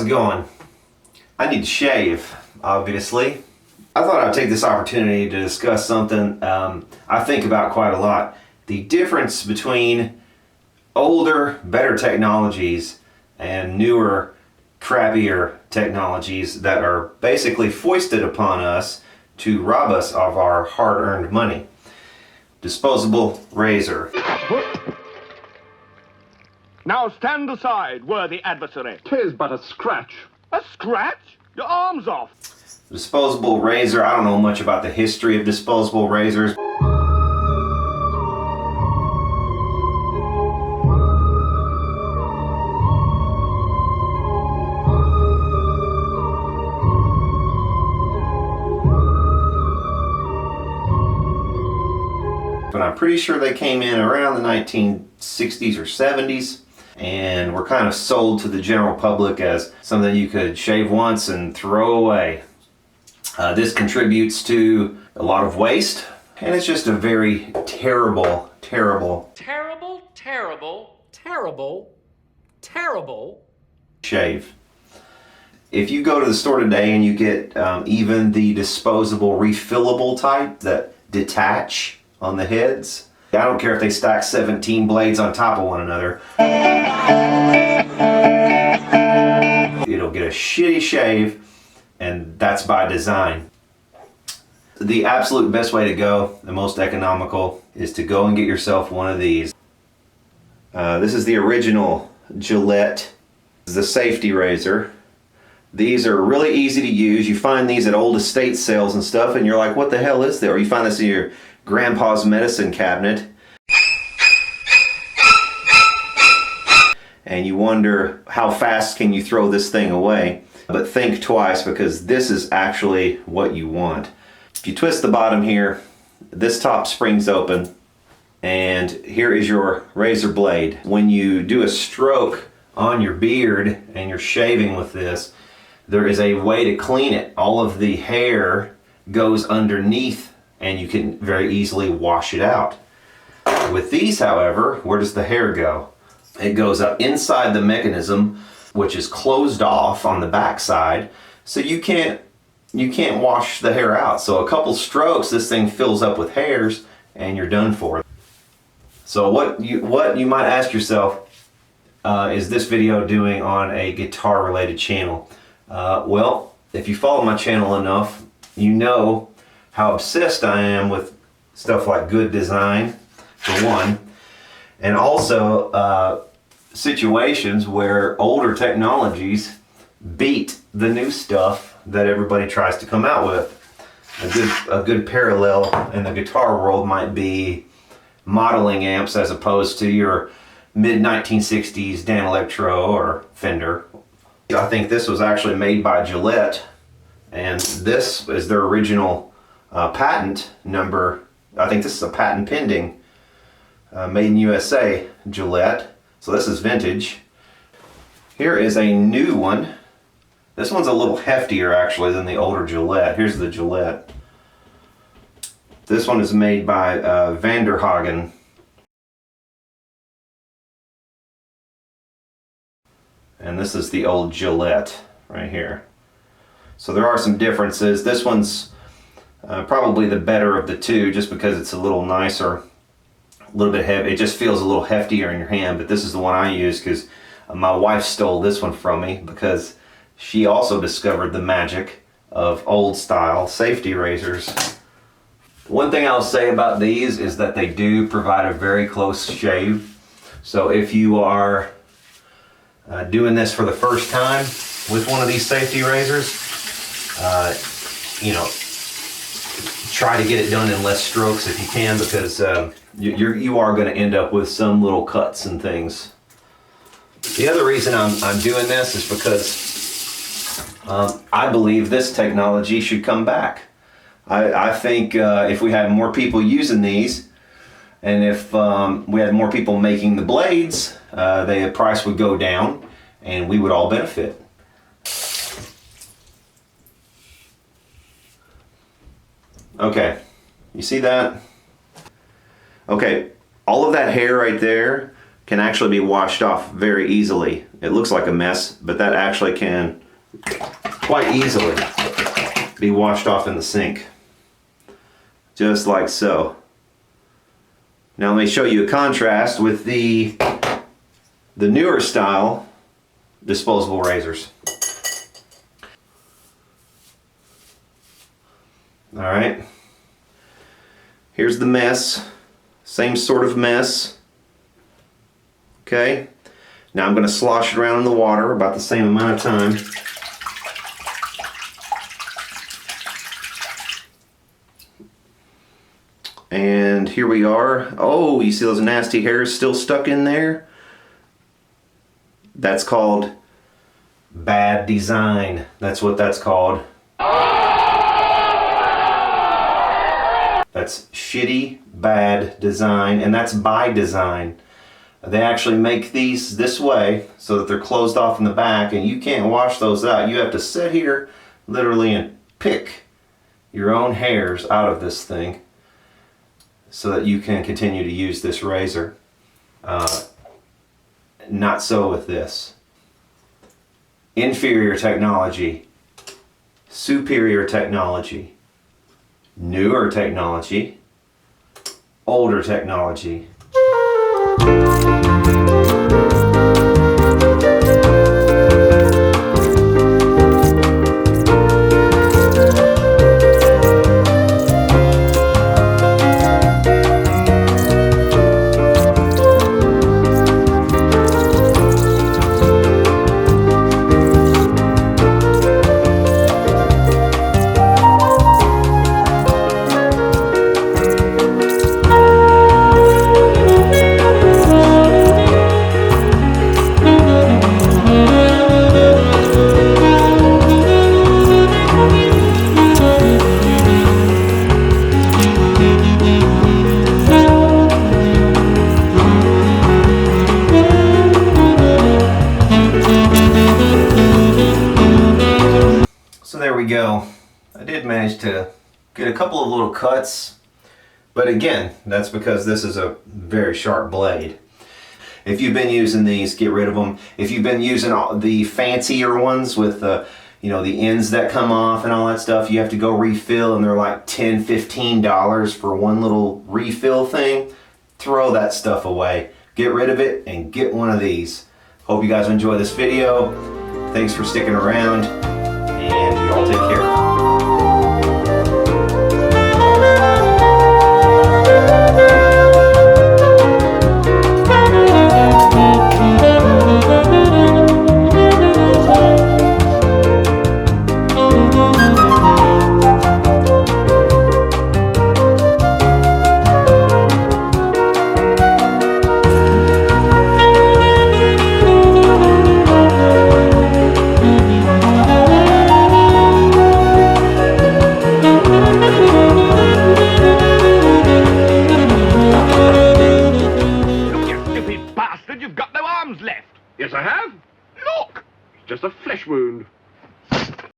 it going? I need to shave, obviously. I thought I'd take this opportunity to discuss something I think about quite a lot. The difference between older, better technologies and newer, crappier technologies that are basically foisted upon us to rob us of our hard-earned money. Disposable razor. Now stand aside, worthy adversary. 'Tis but a scratch. A scratch? Your arm's off. Disposable razor, I don't know much about the history of disposable razors. But I'm pretty sure they came in around the 1960s or 70s and were kind of sold to the general public as something you could shave once and throw away. This contributes to a lot of waste, and it's just a very terrible shave. If you go to the store today and you get even the disposable refillable type that detach on the heads, I don't care if they stack 17 blades on top of one another, it'll get a shitty shave, and that's by design. The absolute best way to go, the most economical, is to go and get yourself one of these. This is the original Gillette, the safety razor. These are really easy to use. You find these at old estate sales and stuff, and you're like, what the hell is there? Or you find this in your grandpa's medicine cabinet, and you wonder how fast can you throw this thing away. But think twice, because this is actually what you want. If you twist the bottom here, this top springs open, and here is your razor blade. When you do a stroke on your beard and you're shaving with this, there is a way to clean it. All of the hair goes underneath and you can very easily wash it out. With these, however, where does the hair go? It goes up inside the mechanism, which is closed off on the back side, so you can't wash the hair out. So a couple strokes, this thing fills up with hairs and you're done for. So what you might ask yourself, is this video doing on a guitar related channel? Well, if you follow my channel enough, you know how obsessed I am with stuff like good design, for one, and also situations where older technologies beat the new stuff that everybody tries to come out with. A good parallel in the guitar world might be modeling amps as opposed to your mid-1960s Dan Electro or Fender. I think this was actually made by Gillette, and this is their original patent number. I think this is a patent pending, made in USA, Gillette. So this is vintage. Here is a new one. This one's a little heftier actually than the older Gillette. Here's the Gillette. This one is made by Vanderhagen. And this is the old Gillette right here. So there are some differences. This one's probably the better of the two, just because it's a little nicer, a little bit heavy. It just feels a little heftier in your hand, but this is the one I use because my wife stole this one from me because she also discovered the magic of old style safety razors. One thing I'll say about these is that they do provide a very close shave. So if you are doing this for the first time with one of these safety razors, try to get it done in less strokes if you can, because you are going to end up with some little cuts and things. The other reason I'm doing this is because I believe this technology should come back. I think if we had more people using these, and if we had more people making the blades, the price would go down and we would all benefit. Okay, you see that? Okay, all of that hair right there can actually be washed off very easily. It looks like a mess, but that actually can quite easily be washed off in the sink. Just like so. Now let me show you a contrast with the newer style disposable razors. Alright. Here's the mess. Same sort of mess. Okay. Now I'm going to slosh it around in the water about the same amount of time. And here we are. Oh, you see those nasty hairs still stuck in there? That's called bad design. That's what that's called. That's shitty, bad design, and that's by design. They actually make these this way so that they're closed off in the back, and you can't wash those out. You have to sit here literally and pick your own hairs out of this thing so that you can continue to use this razor. Not so with this. Inferior technology, superior technology, newer technology, older technology. So there we go. I did manage to get a couple of little cuts, but again, that's because this is a very sharp blade. If you've been using these, get rid of them. If you've been using the fancier ones with the, you know, the ends that come off and all that stuff, you have to go refill, and they're like $10, $15 for one little refill thing. Throw that stuff away. Get rid of it and get one of these. Hope you guys enjoy this video. Thanks for sticking around, and you all take care. You've got no arms left. Yes, I have. Look! It's just a flesh wound.